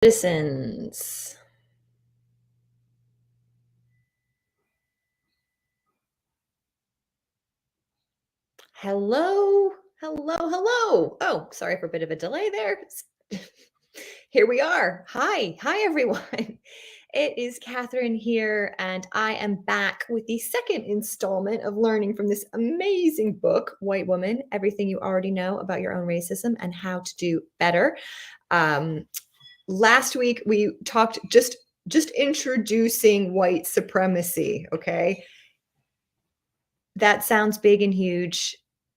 Citizens. Hello, hello, hello. Oh, sorry for a bit of a delay there. Here we are. Hi, everyone. It is Catherine here, and I am back with the second installment of learning from this amazing book, White Woman, Everything You Already Know About Your Own Racism and How to Do Better. Last week, we talked just introducing white supremacy, okay? That sounds big and huge.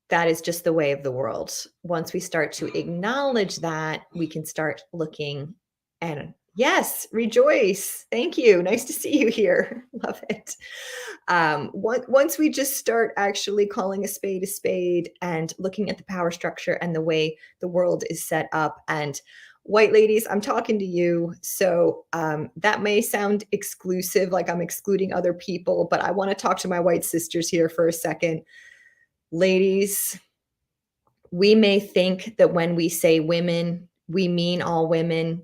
That is just the way of the world. Once we start to acknowledge that, we can start looking and yes, rejoice. Thank you. Nice to see you here. Love it. Once we just start actually calling a spade and looking at the power structure and the way the world is set up, and white ladies, I'm talking to you. So that may sound exclusive, like I'm excluding other people, but I want to talk to my white sisters here for a second. Ladies, we may think that when we say women, we mean all women.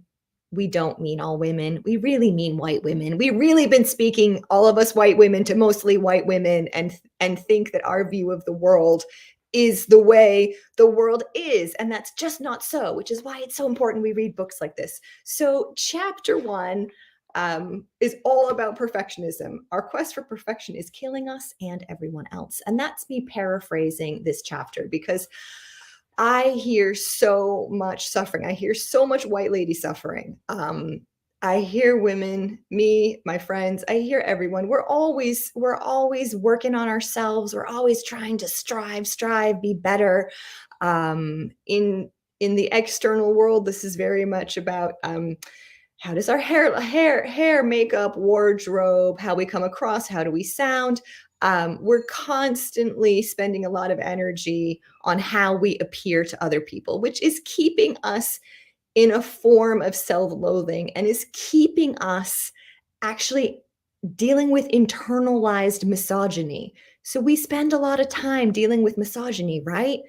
We don't mean all women. We really mean white women. We've really been speaking, all of us white women, to mostly white women and think that our view of the world is the way the world is. And that's just not so, which is why it's so important we read books like this. So chapter 1 is all about perfectionism. Our quest for perfection is killing us and everyone else. And that's me paraphrasing this chapter, because I hear so much suffering. I hear so much white lady suffering. I hear women, me, my friends, I hear everyone. We're always working on ourselves. We're always trying to strive, be better. In the external world, this is very much about how does our hair, makeup, wardrobe, how we come across, how do we sound? We're constantly spending a lot of energy on how we appear to other people, which is keeping us in a form of self-loathing and is keeping us actually dealing with internalized misogyny. So we spend a lot of time dealing with misogyny, right?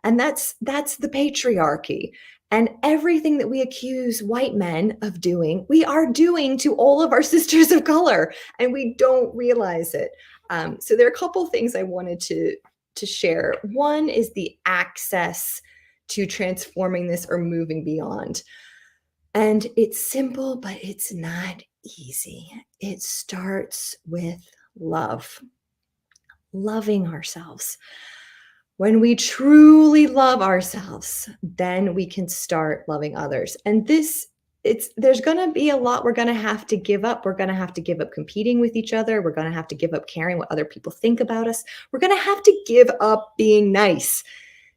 And that's the patriarchy. And everything that we accuse white men of doing, we are doing to all of our sisters of color, and we don't realize it. So there are a couple things I wanted to share. One is the access to transforming this or moving beyond. And it's simple, but it's not easy. It starts with love, loving ourselves. When we truly love ourselves, then we can start loving others. And there's going to be a lot we're going to have to give up. We're going to have to give up competing with each other. We're going to have to give up caring what other people think about us. We're going to have to give up being nice.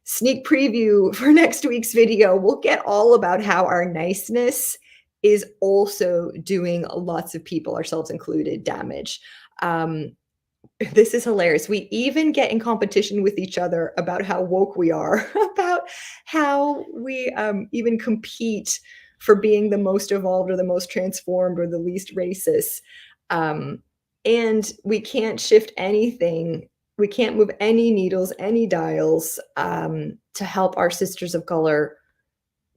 Sneak preview for next week's video, we'll get all about how our niceness is also doing lots of people, ourselves included, damage. This is hilarious. We even get in competition with each other about how woke we are, about how we even compete for being the most evolved or the most transformed or the least racist. And we can't shift anything. We can't move any needles, any dials to help our sisters of color,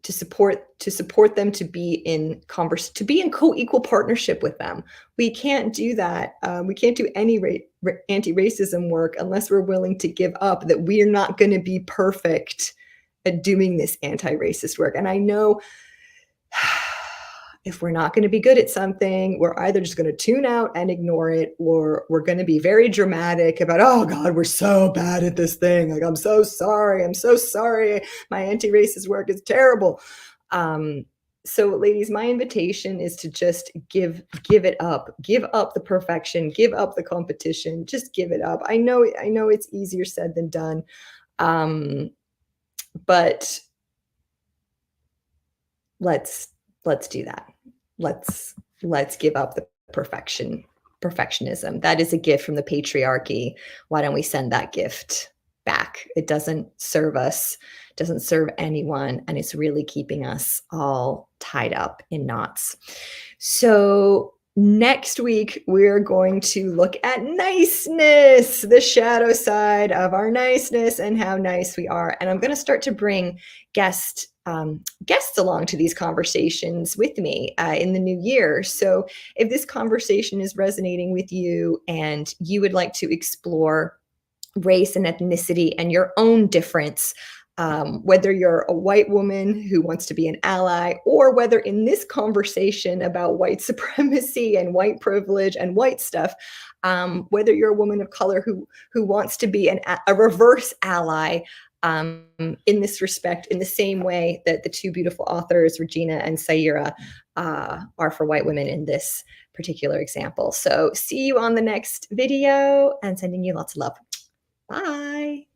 to support them, to be in co-equal partnership with them. We can't do that. We can't do any anti-racism work unless we're willing to give up that we're not going to be perfect at doing this anti-racist work. And I know if we're not going to be good at something, we're either just going to tune out and ignore it, or we're going to be very dramatic about, oh God, we're so bad at this thing. Like, I'm so sorry. My anti-racist work is terrible. So ladies, my invitation is to just give it up. Give up the perfection, give up the competition, just give it up. I know it's easier said than done. But let's do that. Let's give up the perfectionism. That is a gift from the patriarchy. Why don't we send that gift back? It doesn't serve us, doesn't serve anyone, and it's really keeping us all tied up in knots. So next week, we're going to look at niceness, the shadow side of our niceness and how nice we are. And I'm going to start to bring guest guests along to these conversations with me in the new year. So if this conversation is resonating with you and you would like to explore race and ethnicity and your own difference, whether you're a white woman who wants to be an ally, or whether in this conversation about white supremacy and white privilege and white stuff, whether you're a woman of color who wants to be a reverse ally, in this respect, in the same way that the two beautiful authors, Regina and Saira, are for white women in this particular example. So see you on the next video, and sending you lots of love. Bye.